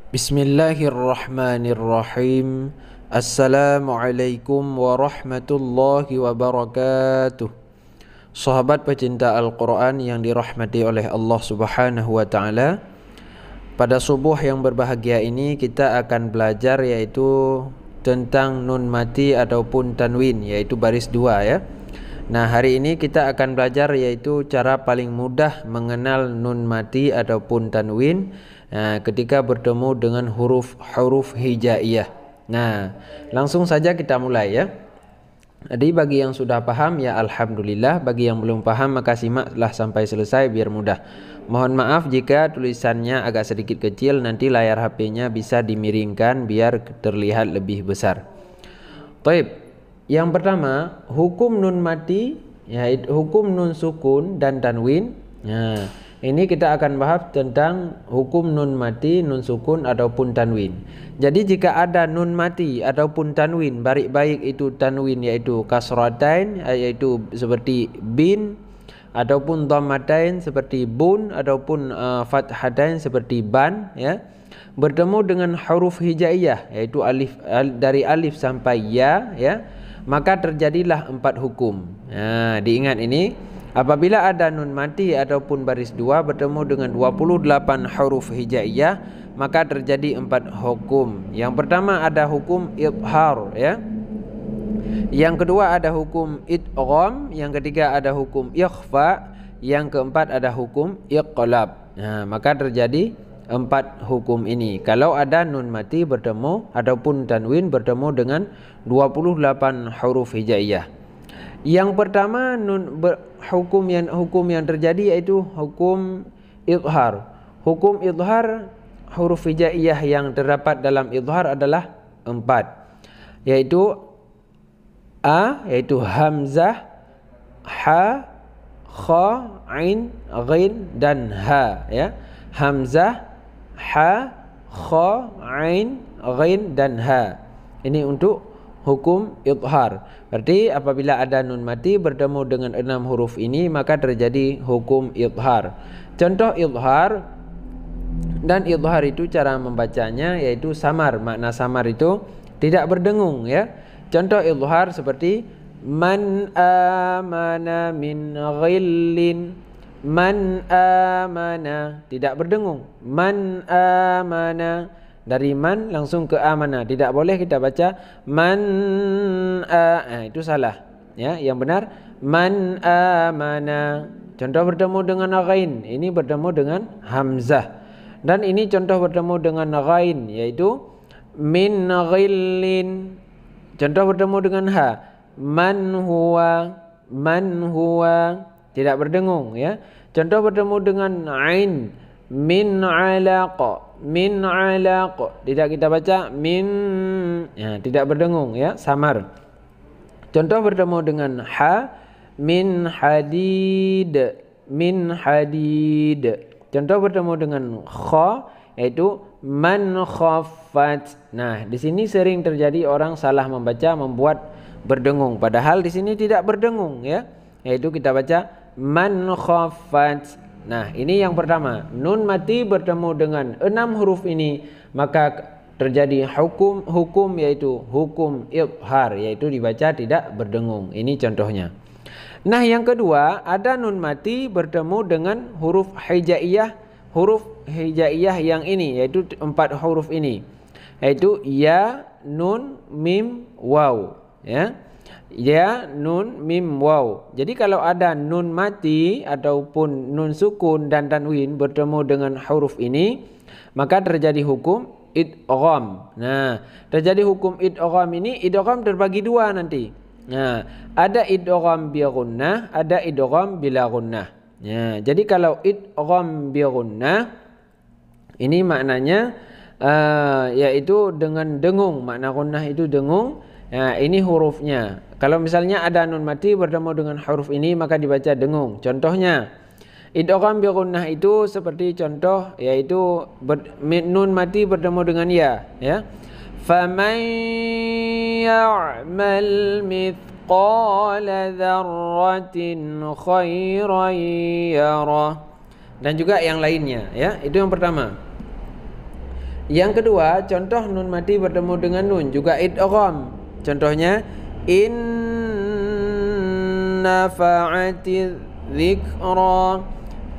Bismillahirrahmanirrahim. Assalamualaikum warahmatullahi wabarakatuh. Sahabat pecinta Al-Quran yang dirahmati oleh Allah Subhanahu wa ta'ala, pada subuh yang berbahagia ini kita akan belajar yaitu tentang nun mati ataupun tanwin, yaitu baris dua ya. Nah, hari ini kita akan belajar yaitu cara paling mudah mengenal nun mati ataupun tanwin ketika bertemu dengan huruf hijaiyah. Nah, langsung saja kita mulai ya. Jadi bagi yang sudah paham ya alhamdulillah, bagi yang belum paham maka simaklah sampai selesai biar mudah. Mohon maaf jika tulisannya agak sedikit kecil, nanti layar HP-nya bisa dimiringkan biar terlihat lebih besar. Baik. Yang pertama, hukum nun mati, yaitu hukum nun sukun dan tanwin. Nah, ini kita akan bahas tentang hukum nun mati, nun sukun ataupun tanwin. Jadi jika ada nun mati ataupun tanwin, baik itu tanwin yaitu kasratain, yaitu seperti bin, ataupun dhammatain seperti bun, ataupun fathatain seperti ban ya, bertemu dengan huruf hijaiyah yaitu dari alif sampai ya, maka terjadilah 4 hukum. Nah, diingat ini, apabila ada nun mati ataupun baris dua bertemu dengan 28 huruf hijaiyah, maka terjadi 4 hukum. Yang pertama ada hukum idhar ya. Yang kedua ada hukum idgham, yang ketiga ada hukum ikhfa, yang keempat ada hukum iqlab. Nah, maka terjadi 4 hukum ini kalau ada nun mati bertemu ataupun tanwin bertemu dengan 28 huruf hijaiyah. Yang pertama hukum yang terjadi yaitu hukum idhar. Hukum idhar, huruf hijaiyah yang terdapat dalam idhar adalah 4, yaitu yaitu hamzah, ha, kha, ain, ghain dan ha ya. Hamzah, ha, kha, ain, ghain dan ha. Ini untuk hukum idhar. Berarti apabila ada nun mati bertemu dengan 6 huruf ini maka terjadi hukum idhar. Contoh idhar, dan idhar itu cara membacanya yaitu samar. Makna samar itu tidak berdengung ya. Contoh idhar seperti man amana min ghillin. Man amana tidak berdengung. Man amana, dari man langsung ke amana. Tidak boleh kita baca man itu salah ya. Yang benar man amana. Contoh bertemu dengan ghain, ini bertemu dengan hamzah. Dan ini contoh bertemu dengan ghain yaitu min ghillin. Contoh bertemu dengan ha, man huwa, tidak berdengung ya. Contoh bertemu dengan ain, min alaq, tidak kita baca min ya, tidak berdengung ya, samar. Contoh bertemu dengan ha, min hadid, Contoh bertemu dengan kha yaitu man khaffat. Nah, di sini sering terjadi orang salah membaca, membuat berdengung, padahal di sini tidak berdengung ya. Yaitu kita baca man khaffat. Nah, ini yang pertama. Nun mati bertemu dengan 6 huruf ini maka terjadi hukum yaitu hukum idhar, yaitu dibaca tidak berdengung. Ini contohnya. Nah, yang kedua ada nun mati bertemu dengan huruf hijaiyah. Huruf hijaiyah yang ini yaitu 4 huruf ini yaitu ya, nun, mim, waw ya. Ya, nun, mim, waw. Jadi kalau ada nun mati ataupun nun sukun dan tanwin bertemu dengan huruf ini maka terjadi hukum idgham. Nah, terjadi hukum idgham ini, idgham terbagi 2 nanti. Nah, ada idgham bi gunnah, ada idgham bila gunnah. Ya, jadi kalau idgham bi gunnah ini maknanya yaitu dengan dengung. Makna gunnah itu dengung. Nah, ini hurufnya. Kalau misalnya ada nun mati bertemu dengan huruf ini maka dibaca dengung. Contohnya idgham bi gunnah itu seperti contoh yaitu nun mati bertemu dengan ya. Faman ya'mal mithqala dzarratin khairan yarah. Dan juga yang lainnya ya. Itu yang pertama. Yang kedua, contoh nun mati bertemu dengan nun juga idgham. Contohnya inna fa'atiz dzikra,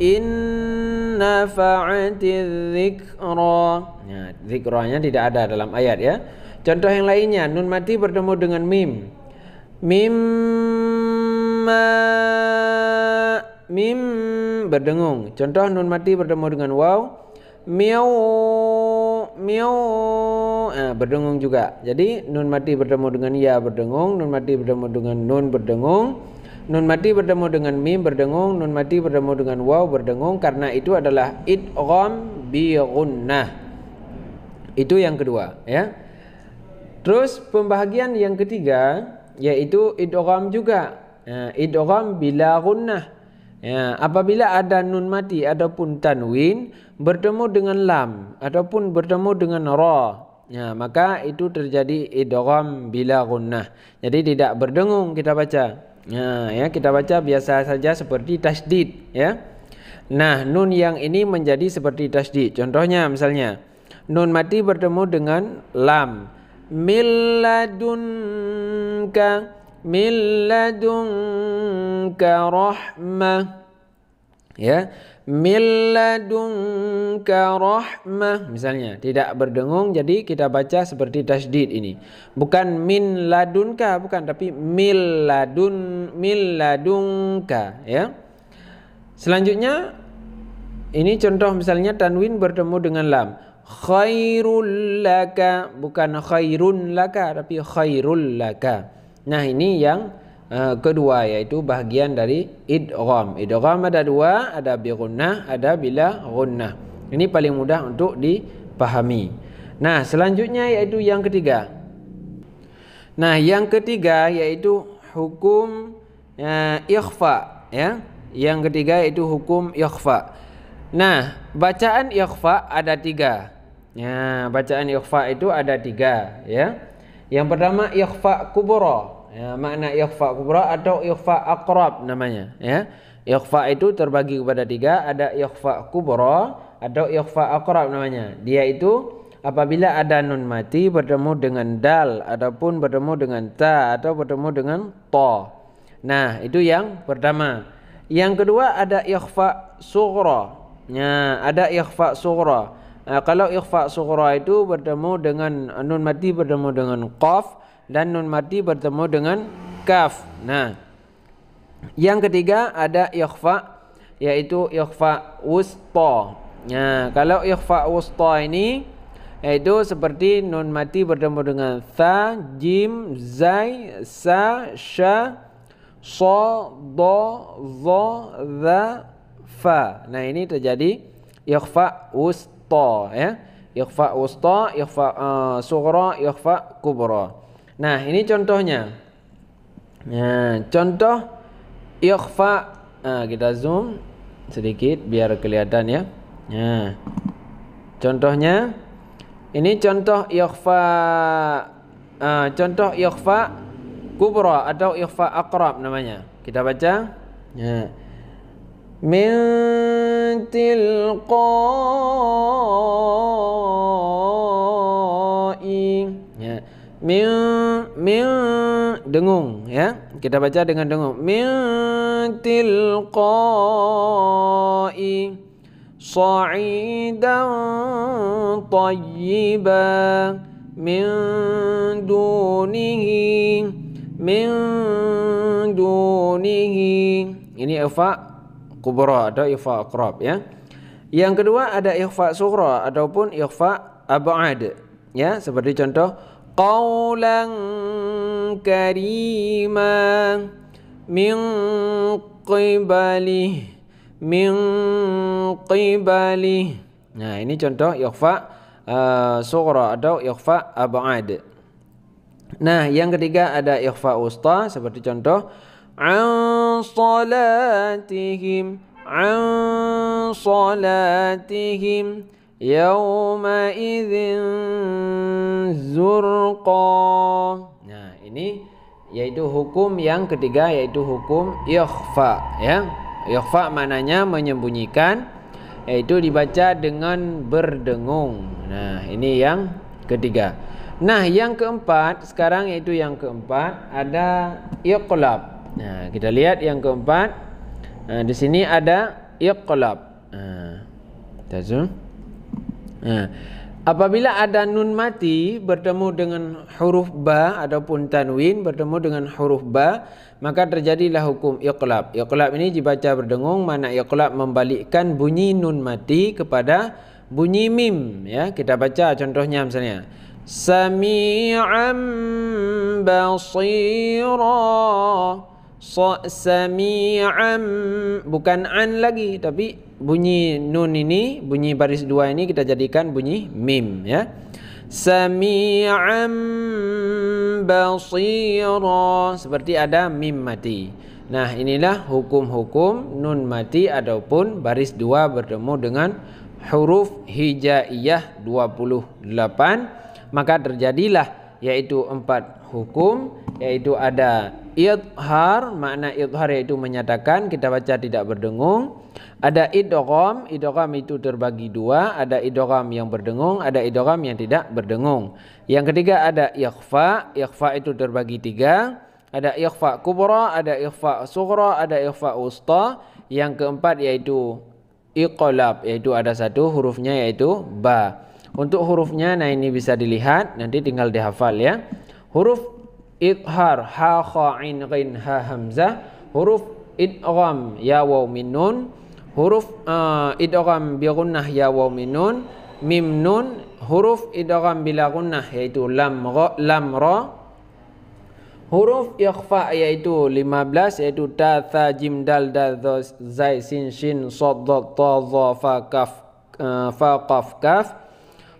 inna fa'atiz dzikra. Nah, dzikranya tidak ada dalam ayat ya. Contoh yang lainnya, nun mati bertemu dengan mim. Mim berdengung. Contoh nun mati bertemu dengan waw. Miau berdengung juga. Jadi nun mati bertemu dengan ya berdengung, nun mati bertemu dengan nun berdengung, nun mati bertemu dengan mim berdengung, nun mati bertemu dengan waw berdengung, karena itu adalah idgham bi gunnah. Itu yang kedua ya. Terus pembahagian yang ketiga yaitu idgham juga. Idgham bila gunnah. Ya, apabila ada nun mati ataupun tanwin bertemu dengan lam ataupun bertemu dengan ra, ya, maka itu terjadi idgham bila gunnah. Jadi tidak berdengung kita baca. Ya, kita baca biasa saja seperti tasdid ya. Nah, nun yang ini menjadi seperti tasdid. Contohnya misalnya nun mati bertemu dengan lam. Milladunka rahmah ya, milladunka rahmah misalnya tidak berdengung, jadi kita baca seperti tasdid ini, bukan min ladunka, bukan, tapi milladunka ya. Selanjutnya ini contoh misalnya tanwin bertemu dengan lam. Khairul laka, bukan khairun laka, tapi khairul laka. Nah, ini yang kedua, yaitu bahagian dari idgham. Idgham ada dua, ada bi gunnah, ada bila gunnah. Ini paling mudah untuk dipahami. Nah, selanjutnya yaitu yang ketiga. Nah, yang ketiga yaitu hukum ikhfa ya. Yang ketiga yaitu hukum ikhfa. Nah, bacaan ikhfa ada tiga. Ya, bacaan ikhfa itu ada tiga ya. Yang pertama ikhfa kubra. Ya, makna ikhfa kubra atau ikhfa aqrab namanya ya. Ikhfa itu terbagi kepada tiga, ada ikhfa kubra atau ikhfa aqrab namanya. Dia itu apabila ada nun mati bertemu dengan dal ataupun bertemu dengan ta atau bertemu dengan ta. Nah, itu yang pertama. Yang kedua ada ikhfa sughra. Ya, ada ikhfa sughra. Kalau ikhfa sughra itu bertemu dengan nun mati bertemu dengan qaf dan nun mati bertemu dengan kaf. Nah, yang ketiga ada ikhfa yaitu ikhfa wusta. Nah, kalau ikhfa wusta ini yaitu seperti nun mati bertemu dengan tha, jim, zai, sa, sha, sa, da, za, dha, fa. Nah, ini terjadi ikhfa wusta ya. Ikhfa wusta, ikhfa sughra, ikhfa kubra. Nah, ini contohnya. Nah, contoh ikhfa, kita zoom sedikit biar kelihatan ya. Nah, contohnya ini contoh ikhfa kubra atau ikhfa aqrab namanya. Kita baca. Nah, min tilqai ya. Min dengung ya. Kita baca dengan dengung. Min tilqai sa'idan tayyiban min dunihi. Ini ikhfa kubra atau ikhfa aqrab ya. Yang kedua ada ikhfa sughra ataupun ikhfa ab'ad ya, seperti contoh qaulan karima min qibali. Nah, ini contoh ikhfa sughra atau ikhfa ab'ad. Nah, yang ketiga ada ikhfa wusta seperti contoh an salatihim yawma idzin zurqa. Nah, ini yaitu hukum yang ketiga yaitu hukum ikhfa ya. Ikhfa maknanya menyembunyikan. yaitu dibaca dengan berdengung. Nah, ini yang ketiga. Nah, yang keempat sekarang, yaitu yang keempat ada iqlab. Nah, kita lihat yang keempat. Nah, di sini ada iqlab. Kita zoom. Nah, apabila ada nun mati bertemu dengan huruf ba ataupun tanwin bertemu dengan huruf ba, maka terjadilah hukum iqlab. Iqlab ini dibaca berdengung. Mana iqlab membalikkan bunyi nun mati kepada bunyi mim, ya. Kita baca contohnya misalnya sami'an basira. Sami'an, bukan an lagi, tapi bunyi nun ini, bunyi baris dua ini kita jadikan bunyi mim, ya. Sami'an basira, seperti ada mim mati. Nah, inilah hukum-hukum nun mati ataupun baris dua bertemu dengan huruf hijaiyah 28, maka terjadilah yaitu 4 hukum, yaitu ada idhar, makna idhar yaitu menyatakan, kita baca tidak berdengung. Ada idgham, idgham itu terbagi 2, ada idgham yang berdengung, ada idgham yang tidak berdengung. Yang ketiga ada ikhfa, ikhfa itu terbagi 3, ada ikhfa kubra, ada ikhfa sughra, ada ikhfa wusta. Yang keempat yaitu iqlab, yaitu ada satu hurufnya yaitu ba. Untuk hurufnya, nah ini bisa dilihat, nanti tinggal dihafal, ya. Huruf idhar ha kha ain ghain ha hamzah, huruf idgham ya waw min nun, huruf idgham bi gunnah ya waw min nun, mim nun, huruf idgham bila gunnah yaitu lam ra, huruf ikhfa yaitu 15, yaitu ta tha jim dal dal zai sin shin sad ta dha fa kaf kaf.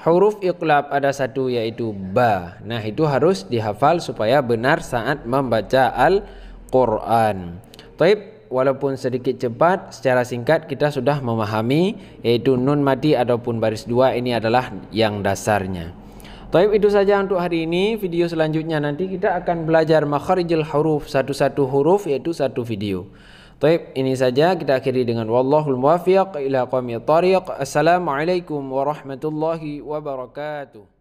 Huruf iqlab ada satu yaitu ba. Nah, itu harus dihafal supaya benar saat membaca Al-Quran. Taib, walaupun sedikit cepat, secara singkat kita sudah memahami yaitu nun mati ataupun baris dua ini adalah yang dasarnya. Taib, itu saja untuk hari ini. Video selanjutnya nanti kita akan belajar makharijul huruf, satu-satu huruf yaitu satu video. Taib, ini saja kita akhiri dengan wallahul muwaffiq ila aqwamit thariq. Assalamualaikum warahmatullahi wabarakatuh.